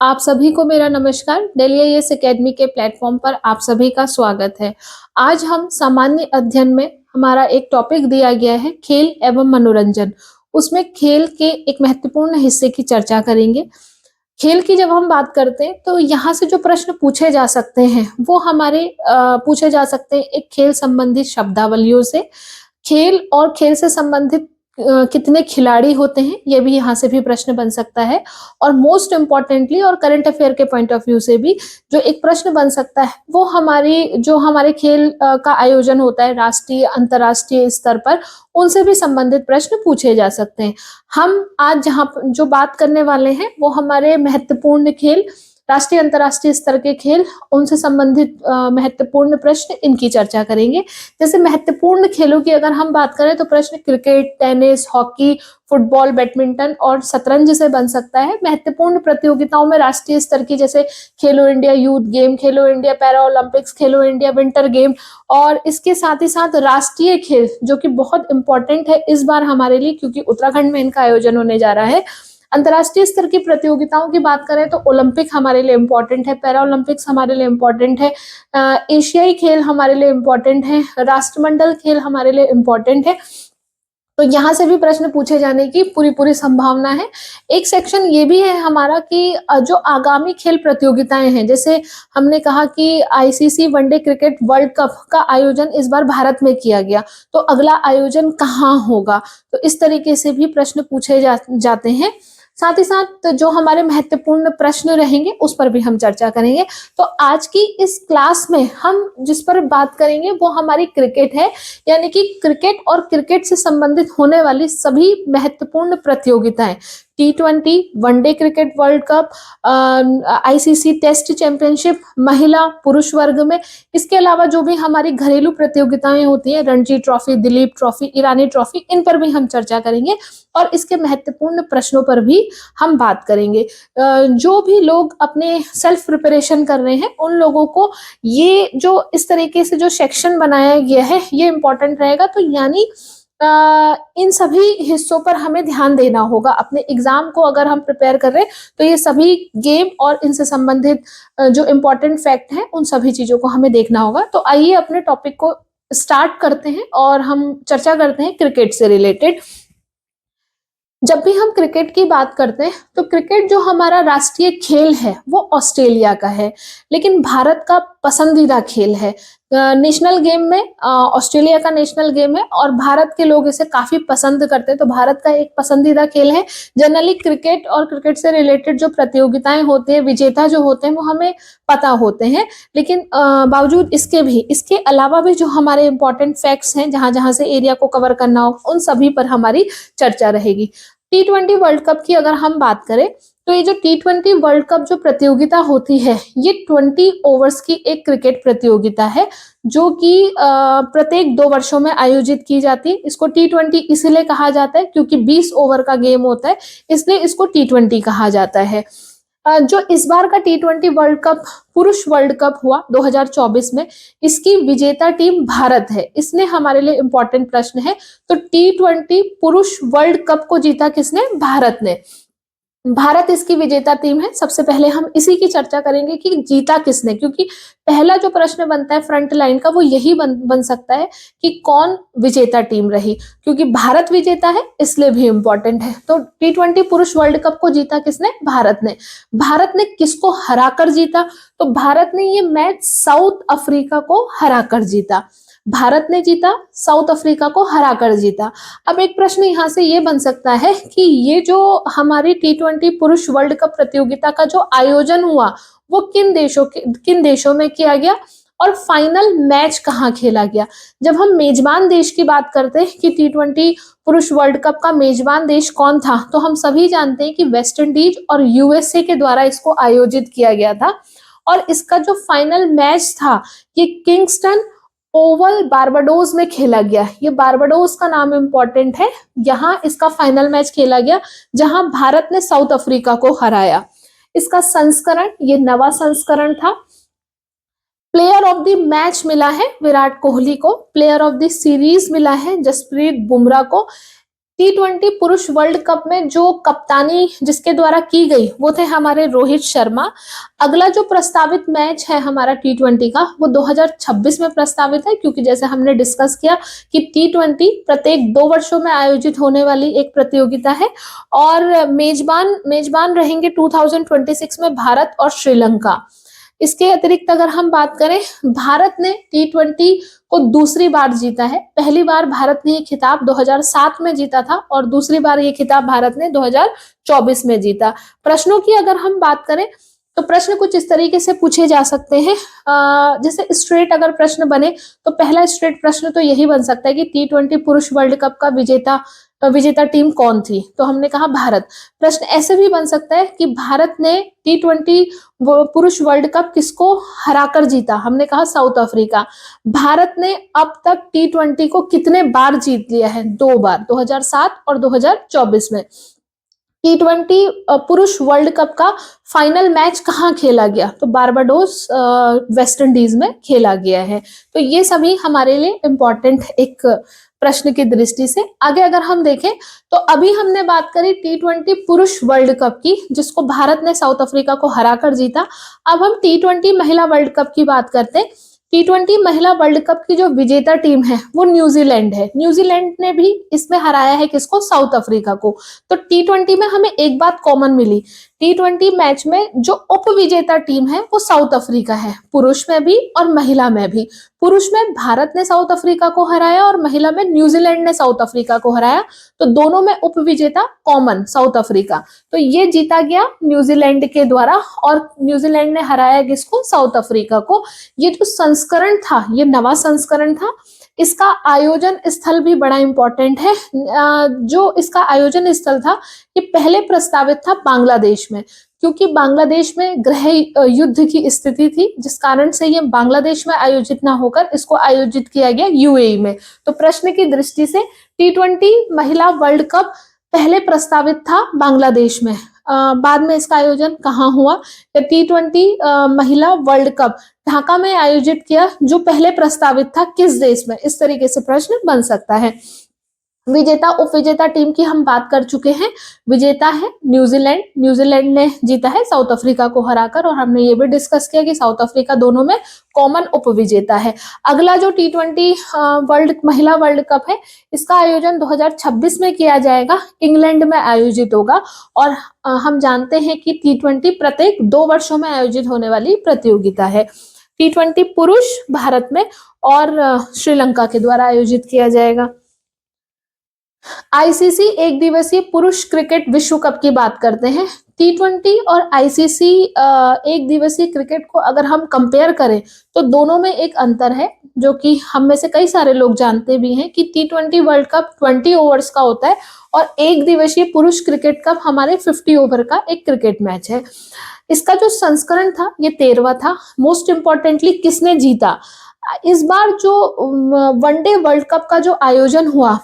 आप सभी को मेरा नमस्कार। दिल्ली आईएएस एकेडमी के प्लेटफॉर्म पर आप सभी का स्वागत है। आज हम सामान्य अध्ययन में हमारा एक टॉपिक दिया गया है खेल एवं मनोरंजन। उसमें खेल के एक महत्वपूर्ण हिस्से की चर्चा करेंगे। खेल की जब हम बात करते हैं तो यहाँ से जो प्रश्न पूछे जा सकते हैं वो हमारे पूछे जा सकते हैं एक खेल संबंधित शब्दावलियों से। खेल और खेल से संबंधित कितने खिलाड़ी होते हैं, ये भी यहाँ से भी प्रश्न बन सकता है। और मोस्ट इम्पोर्टेंटली और करंट अफेयर के पॉइंट ऑफ व्यू से भी जो एक प्रश्न बन सकता है वो हमारे खेल का आयोजन होता है राष्ट्रीय अंतर्राष्ट्रीय स्तर पर, उनसे भी संबंधित प्रश्न पूछे जा सकते हैं। हम आज जहाँ जो बात करने वाले हैं वो हमारे महत्वपूर्ण खेल, राष्ट्रीय अंतर्राष्ट्रीय स्तर के खेल, उनसे संबंधित महत्वपूर्ण प्रश्न, इनकी चर्चा करेंगे। जैसे महत्वपूर्ण खेलों की अगर हम बात करें तो प्रश्न cricket, tennis, hockey, football, badminton और शतरंज से बन सकता है। महत्वपूर्ण प्रतियोगिताओं में राष्ट्रीय स्तर की जैसे खेलो इंडिया यूथ गेम, खेलो इंडिया पैरा ओलंपिक्स, खेलो इंडिया विंटर गेम, और इसके साथ ही साथ राष्ट्रीय खेल जो कि बहुत इंपॉर्टेंट है इस बार हमारे लिए क्योंकि उत्तराखंड में इनका आयोजन होने जा रहा है। अंतर्राष्ट्रीय स्तर की प्रतियोगिताओं की बात करें तो ओलंपिक हमारे लिए इम्पोर्टेंट है, पैरा ओलंपिक्स हमारे लिए इम्पोर्टेंट है, एशियाई खेल हमारे लिए इम्पोर्टेंट है, राष्ट्रमंडल खेल हमारे लिए इम्पोर्टेंट है। तो यहाँ से भी प्रश्न पूछे जाने की पूरी पूरी संभावना है। एक सेक्शन ये भी है हमारा कि जो आगामी खेल प्रतियोगिताएं हैं, जैसे हमने कहा कि ICC one day cricket world cup का आयोजन इस बार भारत में किया गया, तो अगला आयोजन कहाँ होगा, तो इस तरीके से भी प्रश्न पूछे जाते हैं। साथ ही साथ जो हमारे महत्वपूर्ण प्रश्न रहेंगे उस पर भी हम चर्चा करेंगे। तो आज की इस क्लास में हम जिस पर बात करेंगे वो हमारी क्रिकेट है, यानी कि क्रिकेट और क्रिकेट से संबंधित होने वाली सभी महत्वपूर्ण प्रतियोगिताएं, T20, one day cricket world cup, ICC test championship महिला पुरुष वर्ग में, इसके अलावा जो भी हमारी घरेलू प्रतियोगिताएं होती हैं, रणजी ट्रॉफी, दिलीप ट्रॉफी, ईरानी ट्रॉफी, इन पर भी हम चर्चा करेंगे और इसके महत्वपूर्ण प्रश्नों पर भी हम बात करेंगे। जो भी लोग अपने सेल्फ प्रिपरेशन कर रहे हैं उन लोगों को ये जो इस तरीके से जो सेक्शन बनाया गया है ये इम्पोर्टेंट रहेगा। तो यानी इन सभी हिस्सों पर हमें ध्यान देना होगा। अपने एग्जाम को अगर हम प्रिपेयर कर रहे हैं तो ये सभी गेम और इनसे संबंधित जो इम्पोर्टेंट फैक्ट हैं उन सभी चीजों को हमें देखना होगा। तो आइए अपने टॉपिक को स्टार्ट करते हैं और हम चर्चा करते हैं क्रिकेट से रिलेटेड। जब भी हम क्रिकेट की बात करते हैं तो क्रिकेट जो हमारा राष्ट्रीय खेल है वो ऑस्ट्रेलिया का है, लेकिन भारत का पसंदीदा खेल है। नेशनल गेम में ऑस्ट्रेलिया का नेशनल गेम है और भारत के लोग इसे काफी पसंद करते हैं, तो भारत का एक पसंदीदा खेल है। जनरली क्रिकेट और क्रिकेट से रिलेटेड जो प्रतियोगिताएं होती हैं, विजेता जो होते हैं वो हमें पता होते हैं, लेकिन बावजूद इसके अलावा भी जो हमारे इंपॉर्टेंट फैक्ट्स हैं, जहां जहां से एरिया को कवर करना हो, उन सभी पर हमारी चर्चा रहेगी। T20 वर्ल्ड कप की अगर हम बात करें तो ये जो T20 वर्ल्ड कप जो प्रतियोगिता होती है ये 20 ओवर्स की एक क्रिकेट प्रतियोगिता है जो कि प्रत्येक 2 वर्षों में आयोजित की जाती है। इसको T20 इसीलिए कहा जाता है क्योंकि 20 ओवर का गेम होता है, इसलिए इसको T20 कहा जाता है। जो इस बार का T20 वर्ल्ड कप पुरुष वर्ल्ड कप हुआ 2024 में, इसकी विजेता टीम भारत है। इसने हमारे लिए इंपॉर्टेंट प्रश्न है। तो T20 पुरुष वर्ल्ड कप को जीता किसने? भारत ने। भारत इसकी विजेता टीम है। सबसे पहले हम इसी की चर्चा करेंगे कि जीता किसने, क्योंकि पहला जो प्रश्न बनता है फ्रंट लाइन का वो यही बन सकता है कि कौन विजेता टीम रही, क्योंकि भारत विजेता है इसलिए भी इंपॉर्टेंट है। तो T20 पुरुष वर्ल्ड कप को जीता किसने? भारत ने। भारत ने किसको हराकर जीता? तो भारत ने ये मैच साउथ अफ्रीका को हराकर जीता। भारत ने जीता, साउथ अफ्रीका को हराकर जीता। अब एक प्रश्न यहाँ से ये बन सकता है कि ये जो हमारी T20 पुरुष वर्ल्ड कप प्रतियोगिता का जो आयोजन हुआ वो किन देशों में किया गया और फाइनल मैच कहाँ खेला गया। जब हम मेजबान देश की बात करते हैं कि T20 पुरुष वर्ल्ड कप का मेजबान देश कौन था, तो हम सभी जानते हैं कि वेस्ट इंडीज और यूएसए के द्वारा इसको आयोजित किया गया था। और इसका जो फाइनल मैच था ये किंगस्टन ओवल बारबाडोस में खेला गया। ये बारबाडोस का नाम इंपॉर्टेंट है। यहाँ इसका फाइनल मैच खेला गया जहां भारत ने साउथ अफ्रीका को हराया। इसका संस्करण ये नवा संस्करण था। प्लेयर ऑफ द मैच मिला है विराट कोहली को, प्लेयर ऑफ द सीरीज मिला है जसप्रीत बुमराह को, T20 पुरुष वर्ल्ड कप में जो कप्तानी जिसके द्वारा की गई वो थे हमारे रोहित शर्मा। अगला जो प्रस्तावित मैच है हमारा T20 का वो 2026 में प्रस्तावित है, क्योंकि जैसे हमने डिस्कस किया कि T20 प्रत्येक 2 वर्षों में आयोजित होने वाली एक प्रतियोगिता है और मेजबान रहेंगे 2026 में भारत और श्रीलंका। इसके अतिरिक्त अगर हम बात करें, भारत ने T20 को दूसरी बार जीता है। पहली बार भारत ने ये खिताब 2007 में जीता था और दूसरी बार ये खिताब भारत ने 2024 में जीता। प्रश्नों की अगर हम बात करें तो प्रश्न कुछ इस तरीके से पूछे जा सकते हैं, जैसे स्ट्रेट अगर प्रश्न बने तो पहला स्ट्रेट प्रश्न तो यही बन सकता है कि T20 पुरुष वर्ल्ड कप का विजेता टीम कौन थी, तो हमने कहा भारत। प्रश्न ऐसे भी बन सकता है कि भारत ने T20 पुरुष वर्ल्ड कप किसको हराकर जीता, हमने कहा साउथ अफ्रीका। भारत ने अब तक T20 को कितने बार जीत लिया है, 2 बार, 2007 और 2024 में। T20 पुरुष वर्ल्ड कप का फाइनल मैच कहाँ खेला गया, तो बारबाडोस वेस्ट इंडीज में खेला गया है। तो ये सभी हमारे लिए इंपॉर्टेंट एक प्रश्न की दृष्टि से। आगे अगर हम देखें तो अभी हमने बात करी T20 पुरुष वर्ल्ड कप की, जिसको भारत ने साउथ अफ्रीका को हराकर जीता। अब हम T20 महिला वर्ल्ड कप की बात करते हैं। T20 महिला वर्ल्ड कप की जो विजेता टीम है वो न्यूजीलैंड है। न्यूजीलैंड ने भी इसमें हराया है किसको, साउथ अफ्रीका को। तो T20 में हमें एक बात कॉमन मिली, T20 मैच में जो उपविजेता टीम है वो साउथ अफ्रीका है, पुरुष में भी और महिला में भी। पुरुष में भारत ने साउथ अफ्रीका को हराया और महिला में न्यूजीलैंड ने साउथ अफ्रीका को हराया, तो दोनों में उपविजेता कॉमन साउथ अफ्रीका। तो ये जीता गया न्यूजीलैंड के द्वारा और न्यूजीलैंड ने हराया किसको, साउथ अफ्रीका को। ये जो संस्करण था, ये नवा संस्करण था। इसका आयोजन स्थल भी बड़ा इंपॉर्टेंट है। जो इसका आयोजन स्थल था ये पहले प्रस्तावित था बांग्लादेश में, क्योंकि बांग्लादेश में गृह युद्ध की स्थिति थी, जिस कारण से ये बांग्लादेश में आयोजित ना होकर इसको आयोजित किया गया यूएई में। तो प्रश्न की दृष्टि से T20 महिला वर्ल्ड कप पहले प्रस्तावित था बांग्लादेश में, बाद में इसका आयोजन कहाँ हुआ। T20 महिला वर्ल्ड कप ढाका में आयोजित किया, जो पहले प्रस्तावित था किस देश में, इस तरीके से प्रश्न बन सकता है। विजेता उपविजेता टीम की हम बात कर चुके हैं। विजेता है न्यूजीलैंड, न्यूजीलैंड ने जीता है साउथ अफ्रीका को हराकर, और हमने ये भी डिस्कस किया कि साउथ अफ्रीका दोनों में कॉमन उपविजेता है। अगला जो T20 महिला वर्ल्ड कप है, इसका आयोजन 2026 में किया जाएगा, इंग्लैंड में आयोजित होगा। और हम जानते हैं कि T20 प्रत्येक 2 वर्षों में आयोजित होने वाली प्रतियोगिता है। T20 पुरुष भारत में और श्रीलंका के द्वारा आयोजित किया जाएगा। आईसीसी एक दिवसीय पुरुष क्रिकेट विश्व कप की बात करते हैं। T20 और आईसीसी एक दिवसीय क्रिकेट को अगर हम कंपेयर करें तो दोनों में एक अंतर है, जो कि हम में से कई सारे लोग जानते भी हैं कि T20 वर्ल्ड कप 20 ओवर्स का होता है और एक दिवसीय पुरुष क्रिकेट कप हमारे 50 ओवर का एक क्रिकेट मैच है। इसका जो संस्करण था ये 13वां था। मोस्ट इंपॉर्टेंटली किसने जीता, इस बार जो वनडे वर्ल्ड कप का जो आयोजन हुआ,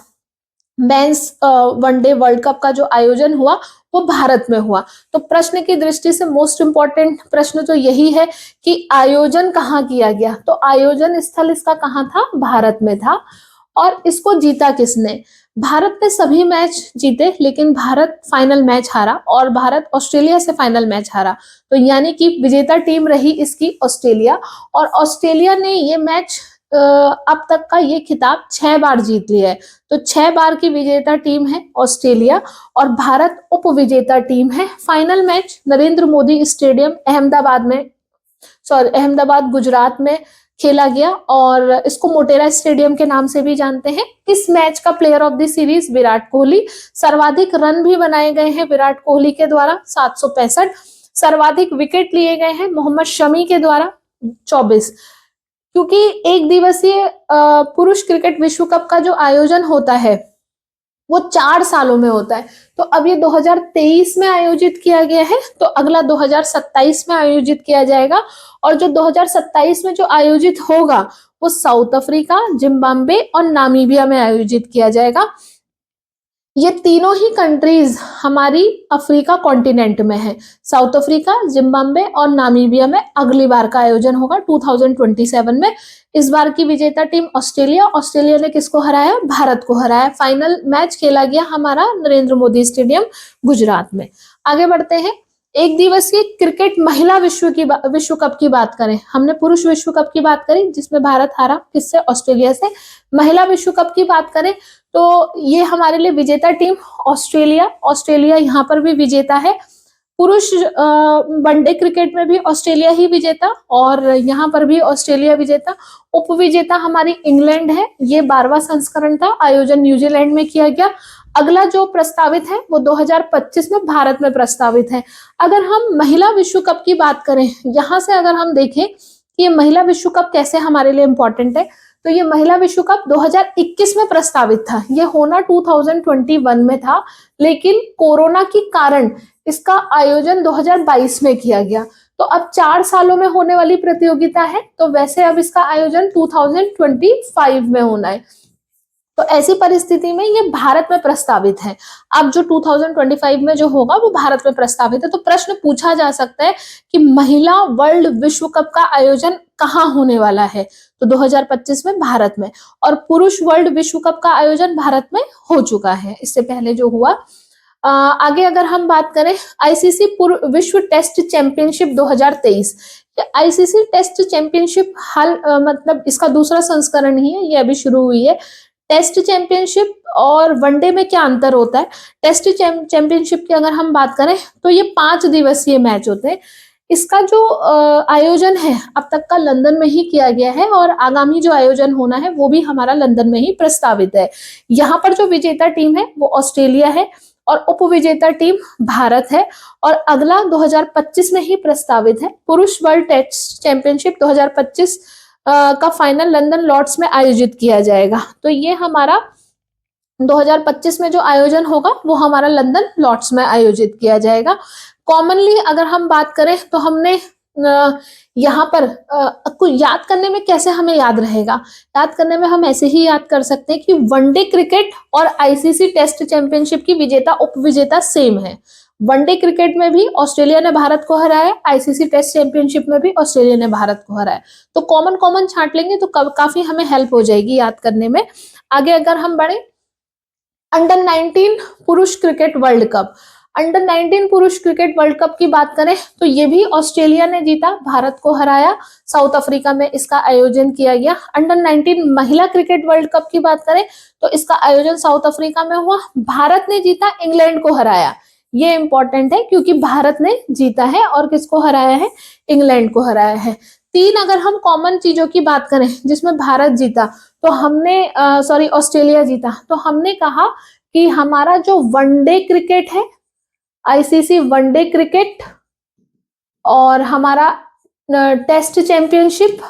मेंस वनडे वर्ल्ड कप का जो आयोजन हुआ वो भारत में हुआ। तो प्रश्न की दृष्टि से मोस्ट इंपॉर्टेंट प्रश्न तो यही है कि आयोजन कहाँ किया गया, तो आयोजन स्थल इसका कहाँ था, भारत में था। और इसको जीता किसने, भारत ने सभी मैच जीते, लेकिन भारत फाइनल मैच हारा और भारत ऑस्ट्रेलिया से फाइनल मैच हारा। तो यानी कि विजेता टीम रही इसकी ऑस्ट्रेलिया, और ऑस्ट्रेलिया ने ये मैच अब तक का ये खिताब 6 बार जीत लिया है। तो 6 बार की विजेता टीम है ऑस्ट्रेलिया और भारत उपविजेता टीम है। Final match Narendra Modi stadium Ahmedabad Gujarat में खेला गया और इसको मोटेरा स्टेडियम के नाम से भी जानते हैं। इस मैच का player of the series Virat Kohli. सर्वाधिक रन भी बनाए गए हैं विराट कोहली के द्वारा 765। सर्वाधिक विकेट लिए गए हैं मोहम्मद शमी के द्वारा 24। क्योंकि एक दिवसीय पुरुष क्रिकेट विश्व कप का जो आयोजन होता है वो 4 सालों में होता है, तो अब ये 2023 में आयोजित किया गया है, तो अगला 2027 में आयोजित किया जाएगा। और जो 2027 में जो आयोजित होगा वो साउथ अफ्रीका, जिम्बाब्वे और नामीबिया में आयोजित किया जाएगा। ये तीनों ही कंट्रीज हमारी अफ्रीका कॉन्टिनेंट में है। साउथ अफ्रीका, जिम्बाब्वे और नामीबिया में अगली बार का आयोजन होगा 2027 में। इस बार की विजेता टीम ऑस्ट्रेलिया। ऑस्ट्रेलिया ने किसको हराया? भारत को हराया। फाइनल मैच खेला गया हमारा नरेंद्र मोदी स्टेडियम गुजरात में। आगे बढ़ते हैं। एक दिवसीय क्रिकेट महिला विश्व कप की बात करें, हमने पुरुष विश्व कप की बात करी जिसमें भारत हारा किससे? ऑस्ट्रेलिया से। महिला विश्व कप की बात करें तो ये हमारे लिए विजेता टीम ऑस्ट्रेलिया। ऑस्ट्रेलिया यहाँ पर भी विजेता है। पुरुष वनडे क्रिकेट में भी ऑस्ट्रेलिया ही विजेता और यहाँ पर भी ऑस्ट्रेलिया विजेता। उप विजेता हमारी इंग्लैंड है। ये 12वां संस्करण था, आयोजन न्यूजीलैंड में किया गया। अगला जो प्रस्तावित है वो 2025 में भारत में प्रस्तावित है। अगर हम महिला विश्व कप की बात करें, यहाँ से अगर हम देखें कि ये महिला विश्व कप कैसे हमारे लिए इंपॉर्टेंट है, तो ये महिला विश्व कप 2021 में प्रस्तावित था। ये होना 2021 में था, लेकिन कोरोना के कारण इसका आयोजन 2022 में किया गया। तो अब 4 सालों में होने वाली प्रतियोगिता है, तो वैसे अब इसका आयोजन 2025 में होना है। तो ऐसी परिस्थिति में ये भारत में प्रस्तावित है। अब जो 2025 में जो होगा वो भारत में प्रस्तावित है। तो प्रश्न पूछा जा सकता है कि महिला वर्ल्ड विश्व कप का आयोजन कहाँ होने वाला है? तो 2025 में भारत में। और पुरुष वर्ल्ड विश्व कप का आयोजन भारत में हो चुका है इससे पहले जो हुआ। आगे अगर हम बात करें आईसीसी विश्व test championship 2023, ICC test championship हाल मतलब इसका दूसरा संस्करण ही है, ये अभी शुरू हुई है। टेस्ट चैंपियनशिप और वनडे में क्या अंतर होता है? टेस्ट चैंपियनशिप की अगर हम बात करें तो ये 5 दिवसीय मैच होते हैं। इसका जो आयोजन है अब तक का लंदन में ही किया गया है और आगामी जो आयोजन होना है वो भी हमारा लंदन में ही प्रस्तावित है। यहाँ पर जो विजेता टीम है वो ऑस्ट्रेलिया है और उप विजेता टीम भारत है। और अगला 2025 में ही प्रस्तावित है। पुरुष वर्ल्ड टेस्ट चैंपियनशिप 2025 का फाइनल लंदन लॉर्ड्स में आयोजित किया जाएगा। तो ये हमारा 2025 में जो आयोजन होगा वो हमारा लंदन लॉर्ड्स में आयोजित किया जाएगा। कॉमनली अगर हम बात करें तो हमने यहाँ पर याद करने में कैसे हमें याद रहेगा? याद करने में हम ऐसे ही याद कर सकते हैं कि वनडे क्रिकेट और आईसीसी टेस्ट चैंपियनशिप की विजेता उप विजेता सेम है। वनडे क्रिकेट में भी ऑस्ट्रेलिया ने भारत को हराया, आईसीसी टेस्ट चैंपियनशिप में भी ऑस्ट्रेलिया ने भारत को हराया। तो कॉमन छांट लेंगे तो काफी हमें हेल्प हो जाएगी याद करने में। आगे अगर हम बढ़े, अंडर 19 पुरुष क्रिकेट वर्ल्ड कप। अंडर 19 पुरुष क्रिकेट वर्ल्ड कप की बात करें तो ये भी ऑस्ट्रेलिया ने जीता, भारत को हराया। साउथ अफ्रीका में इसका आयोजन किया गया। अंडर 19 महिला क्रिकेट वर्ल्ड कप की बात करें तो इसका आयोजन साउथ अफ्रीका में हुआ, भारत ने जीता, इंग्लैंड को हराया। ये इंपॉर्टेंट है क्योंकि भारत ने जीता है और किसको हराया है? इंग्लैंड को हराया है। 3 अगर हम कॉमन चीजों की बात करें जिसमें भारत जीता तो हमने ऑस्ट्रेलिया जीता, तो हमने कहा कि हमारा जो वनडे क्रिकेट है, आईसीसी वनडे क्रिकेट और हमारा टेस्ट चैंपियनशिप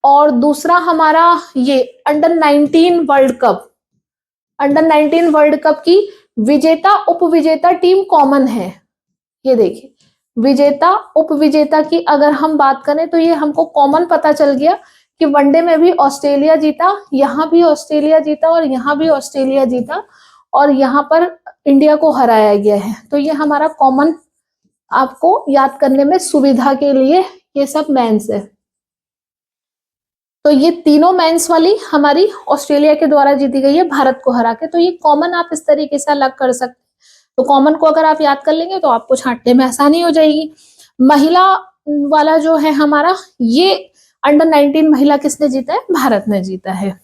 और दूसरा हमारा ये under 19 world cup. Under 19 world cup की विजेता उप विजेता टीम कॉमन है। ये देखिए, विजेता उप विजेता की अगर हम बात करें तो ये हमको कॉमन पता चल गया कि वनडे में भी ऑस्ट्रेलिया जीता, यहाँ भी ऑस्ट्रेलिया जीता और यहाँ भी ऑस्ट्रेलिया जीता और यहाँ पर इंडिया को हराया गया है। तो ये हमारा कॉमन आपको याद करने में सुविधा के लिए ये सब मेंस है। तो ये तीनों मेंस वाली हमारी ऑस्ट्रेलिया के द्वारा जीती गई है भारत को हरा के। तो ये कॉमन आप इस तरीके से अलग कर सकते हैं। तो कॉमन को अगर आप याद कर लेंगे तो आपको छांटने में आसानी हो जाएगी। महिला वाला जो है हमारा, ये अंडर 19 महिला किसने जीता है? भारत ने जीता है।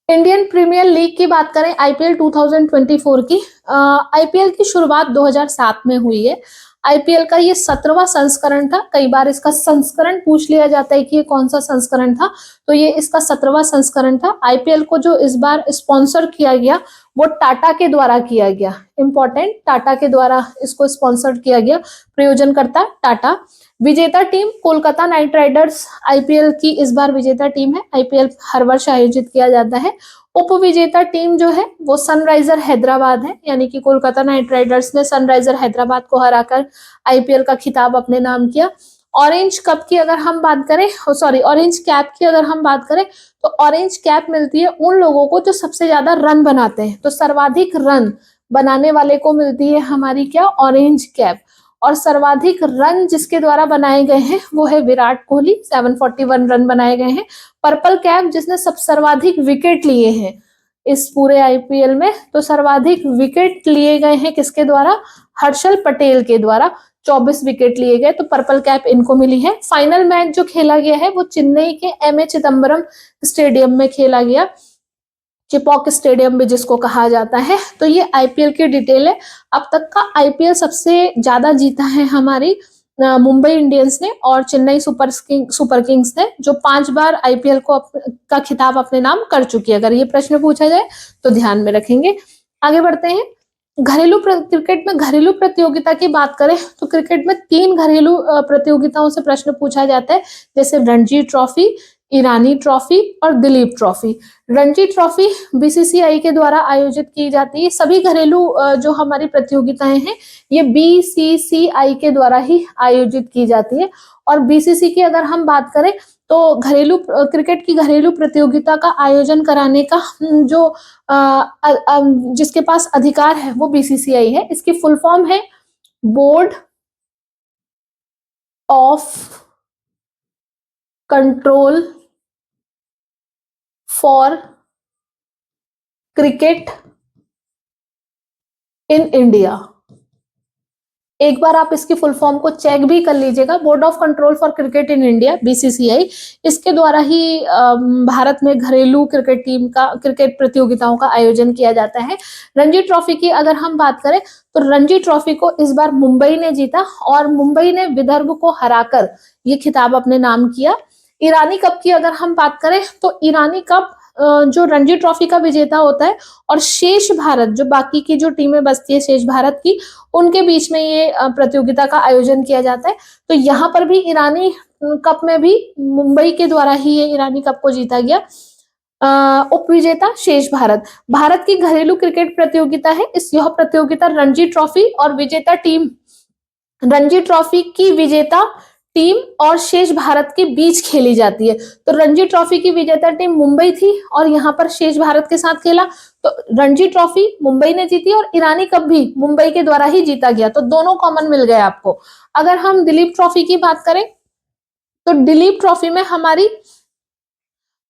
इंडियन प्रीमियर लीग की बात करें, आईपीएल 2024 की, आईपीएल की शुरुआत 2007 में हुई है। आईपीएल का ये 17वां संस्करण था। कई बार इसका संस्करण पूछ लिया जाता है कि ये कौन सा संस्करण था, तो ये इसका 17वां संस्करण था। आईपीएल को जो इस बार स्पॉन्सर किया गया वो टाटा के द्वारा किया गया। इंपॉर्टेंट, टाटा के द्वारा इसको स्पॉन्सर किया गया, प्रयोजनकर्ता टाटा। विजेता team Kolkata night Riders IPL की इस बार विजेता टीम है। आईपीएल हर वर्ष आयोजित किया जाता है। उप विजेता टीम जो है वो सनराइजर हैदराबाद है, यानी कि कोलकाता नाइट राइडर्स ने सनराइजर हैदराबाद को हराकर आईपीएल का खिताब अपने नाम किया। ऑरेंज कप की अगर हम बात करें, सॉरी ऑरेंज कैप की अगर हम बात करें, तो ऑरेंज कैप मिलती है उन लोगों को जो सबसे ज्यादा रन बनाते हैं। तो सर्वाधिक रन बनाने वाले को मिलती है हमारी क्या, ऑरेंज कैप। और सर्वाधिक रन जिसके द्वारा बनाए गए हैं वो है विराट कोहली, 741 रन बनाए गए हैं। पर्पल कैप जिसने सब सर्वाधिक विकेट लिए हैं इस पूरे आईपीएल में, तो सर्वाधिक विकेट लिए गए हैं किसके द्वारा, हर्षल पटेल के द्वारा, 24 विकेट लिए गए, तो पर्पल कैप इनको मिली है। फाइनल मैच जो खेला गया है वो चेन्नई के एमए चिदम्बरम स्टेडियम में खेला गया, चिपॉक स्टेडियम भी जिसको कहा जाता है। तो ये आईपीएल की डिटेल है। अब तक का आईपीएल सबसे ज्यादा जीता है हमारी मुंबई इंडियंस ने और चेन्नई सुपर किंग्स ने, जो 5 बार आईपीएल का खिताब अपने नाम कर चुकी है। अगर ये प्रश्न पूछा जाए तो ध्यान में रखेंगे। आगे बढ़ते हैं। क्रिकेट में घरेलू प्रतियोगिता की बात करें तो क्रिकेट में 3 घरेलू प्रतियोगिताओं से प्रश्न पूछा जाता है, जैसे रणजी ट्रॉफी, ईरानी ट्रॉफी और Dilip trophy. Ranji trophy BCCI के द्वारा आयोजित की जाती है। सभी घरेलू जो हमारी प्रतियोगिताएं हैं ये बीसीसीआई के द्वारा ही आयोजित की जाती है। और बीसीसी की अगर हम बात करें तो घरेलू क्रिकेट की घरेलू प्रतियोगिता का आयोजन कराने का जो जिसके पास अधिकार है वो बीसीसीआई है। इसकी फुल फॉर्म है board of control for cricket in India. एक बार आप इसकी फुल फॉर्म को चेक भी कर लीजिएगा, board of control for cricket in India, BCCI. इसके द्वारा ही भारत में घरेलू क्रिकेट प्रतियोगिताओं का आयोजन किया जाता है। रणजी ट्रॉफी की अगर हम बात करें तो रणजी ट्रॉफी को इस बार मुंबई ने जीता और मुंबई ने विदर्भ को हराकर ये खिताब अपने नाम किया। ईरानी कप की अगर हम बात करें तो ईरानी कप जो रणजी ट्रॉफी का विजेता होता है और शेष भारत, जो बाकी की जो टीमें बचती है शेष भारत की, उनके बीच में ये प्रतियोगिता का आयोजन किया जाता है। तो यहाँ पर भी ईरानी कप में भी मुंबई के द्वारा ही ये ईरानी कप को जीता गया। उप विजेता शेष भारत। भारत की घरेलू क्रिकेट प्रतियोगिता है यह प्रतियोगिता रणजी ट्रॉफी और विजेता टीम, रणजी ट्रॉफी की विजेता टीम और शेष भारत के बीच खेली जाती है। तो रणजी ट्रॉफी की विजेता टीम मुंबई थी और यहाँ पर शेष भारत के साथ खेला, तो रणजी ट्रॉफी मुंबई ने जीती और ईरानी कप भी मुंबई के द्वारा ही जीता गया, तो दोनों कॉमन मिल गए आपको। अगर हम दिलीप ट्रॉफी की बात करें तो दिलीप ट्रॉफी में हमारी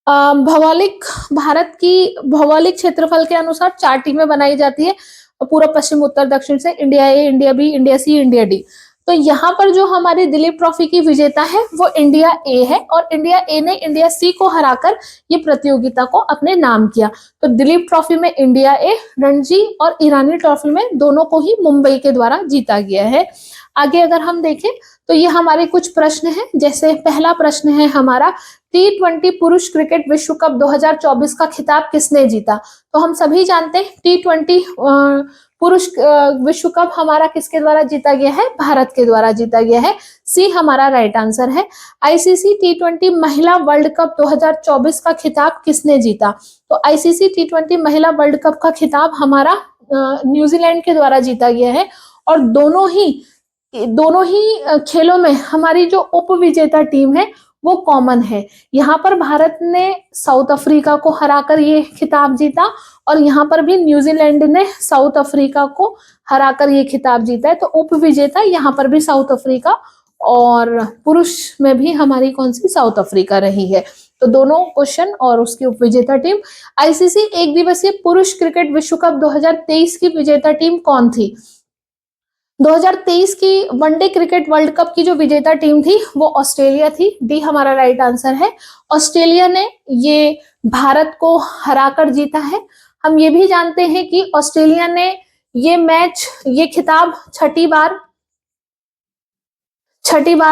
भारत की भौगोलिक क्षेत्रफल के अनुसार 4 टीमें बनाई जाती है, पूर्व पश्चिम उत्तर दक्षिण से, India A, India B, India C, India D. तो यहाँ पर जो हमारी दिलीप ट्रॉफी की विजेता है वो इंडिया ए है और इंडिया ए ने इंडिया सी को हराकर ये प्रतियोगिता को अपने नाम किया। तो दिलीप ट्रॉफी में इंडिया ए, रणजी और ईरानी ट्रॉफी में दोनों को ही मुंबई के द्वारा जीता गया है। आगे अगर हम देखें तो ये हमारे कुछ प्रश्न हैं, जैसे पहला प्रश्न है हमारा, T20 पुरुष क्रिकेट विश्व कप 2024 का खिताब किसने जीता। तो हम सभी जानते हैं T20 पुरुष विश्व कप हमारा किसके द्वारा जीता गया है, भारत के द्वारा जीता गया है, सी हमारा राइट आंसर है। आईसीसी T20 महिला वर्ल्ड कप 2024 का खिताब किसने जीता। तो आईसीसी T20 महिला वर्ल्ड कप का खिताब हमारा न्यूजीलैंड के द्वारा जीता गया है। और दोनों ही खेलों में हमारी जो उप विजेता टीम है वो कॉमन है। यहाँ पर भारत ने साउथ अफ्रीका को हराकर ये खिताब जीता और यहाँ पर भी न्यूजीलैंड ने साउथ अफ्रीका को हराकर ये खिताब जीता है। तो उप विजेता यहाँ पर भी साउथ अफ्रीका और पुरुष में भी हमारी कौन सी, साउथ अफ्रीका रही है। तो दोनों क्वेश्चन और उसकी उप विजेता टीम। आईसीसी एक दिवसीय पुरुष क्रिकेट विश्व कप 2023 की विजेता टीम कौन थी। 2023 की वनडे क्रिकेट वर्ल्ड कप की जो विजेता टीम थी वो ऑस्ट्रेलिया थी, डी हमारा राइट आंसर है। ऑस्ट्रेलिया ने ये भारत को हराकर जीता है। हम ये भी जानते हैं कि ऑस्ट्रेलिया ने ये खिताब छठी बार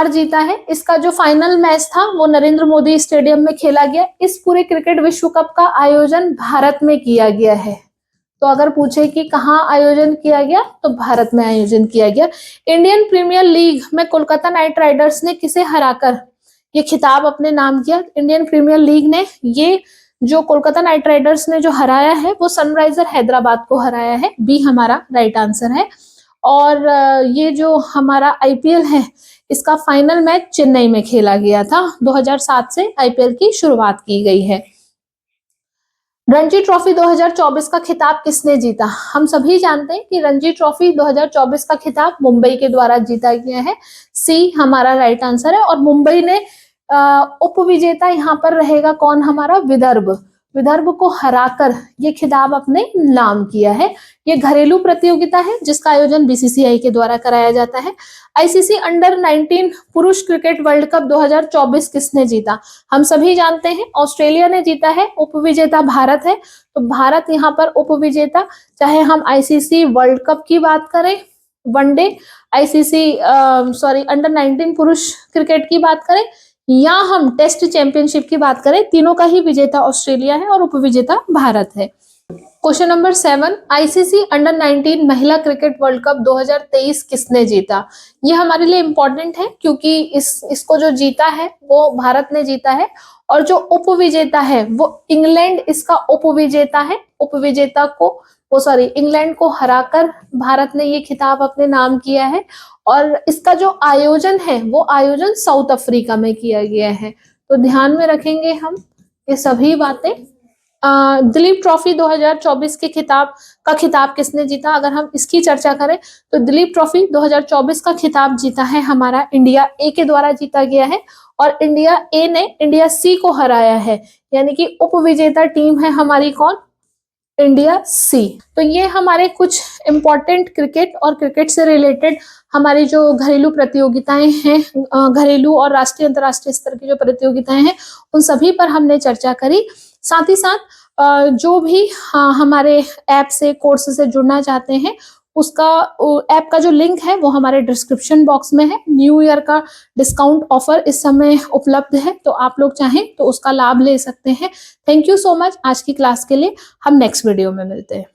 जीता है। इसका जो फाइनल मैच था वो नरेंद्र मोदी स्टेडियम में खेला गया। इस पूरे क्रिकेट विश्व कप का आयोजन भारत में किया गया है। तो अगर पूछे कि कहाँ आयोजन किया गया तो भारत में आयोजन किया गया। इंडियन प्रीमियर लीग में कोलकाता नाइट राइडर्स ने किसे हराकर ये खिताब अपने नाम किया। इंडियन प्रीमियर लीग ने ये जो कोलकाता नाइट राइडर्स ने जो हराया है वो सनराइजर हैदराबाद को हराया है, बी हमारा राइट आंसर है। और ये जो हमारा आईपीएल है इसका फाइनल मैच चेन्नई में खेला गया था। 2007 से आईपीएल की शुरुआत की गई है। रणजी ट्रॉफी 2024 का खिताब किसने जीता? हम सभी जानते हैं कि रणजी ट्रॉफी 2024 का खिताब मुंबई के द्वारा जीता गया है। सी हमारा राइट आंसर है। और मुंबई ने उपविजेता यहाँ पर रहेगा कौन? हमारा विदर्भ। विदर्भ को हराकर ये खिताब अपने नाम किया है। ये घरेलू प्रतियोगिता है जिसका आयोजन बीसीसीआई के द्वारा कराया जाता है। आईसीसी अंडर 19 पुरुष क्रिकेट वर्ल्ड कप 2024 किसने जीता? हम सभी जानते हैं ऑस्ट्रेलिया ने जीता है। उपविजेता भारत है, तो भारत यहाँ पर उपविजेता। चाहे हम आईसीसी वर्ल्ड कप की बात करें, वनडे आईसीसी अंडर 19 पुरुष क्रिकेट की बात करें, या हम टेस्ट चैंपियनशिप की बात करें, तीनों का ही विजेता ऑस्ट्रेलिया है और उपविजेता भारत है। क्वेश्चन नंबर 7, आईसीसी अंडर 19 महिला क्रिकेट वर्ल्ड कप 2023 किसने जीता? ये हमारे लिए इंपॉर्टेंट है क्योंकि इसको जो जीता है वो भारत ने जीता है, और जो उपविजेता है वो इंग्लैंड इसका उपविजेता है। उपविजेता को इंग्लैंड को हराकर भारत ने ये खिताब अपने नाम किया है। और इसका जो आयोजन है वो आयोजन साउथ अफ्रीका में किया गया है। तो ध्यान में रखेंगे हम ये सभी बातें। दिलीप ट्रॉफी 2024 के खिताब किसने जीता? अगर हम इसकी चर्चा करें तो दिलीप ट्रॉफी 2024 का खिताब जीता है हमारा इंडिया ए के द्वारा जीता गया है, और इंडिया ए ने इंडिया सी को हराया है, यानी कि उपविजेता टीम है हमारी कौन? India C. तो ये हमारे कुछ इंपॉर्टेंट क्रिकेट और क्रिकेट से रिलेटेड हमारी जो घरेलू प्रतियोगिताएं हैं, घरेलू और राष्ट्रीय अंतर्राष्ट्रीय स्तर की जो प्रतियोगिताएं हैं, उन सभी पर हमने चर्चा करी। साथ ही साथ जो भी हमारे ऐप से कोर्स से जुड़ना चाहते हैं, उसका ऐप का जो लिंक है वो हमारे डिस्क्रिप्शन बॉक्स में है। न्यू ईयर का डिस्काउंट ऑफर इस समय उपलब्ध है, तो आप लोग चाहें तो उसका लाभ ले सकते हैं। थैंक यू सो मच आज की क्लास के लिए। हम नेक्स्ट वीडियो में मिलते हैं।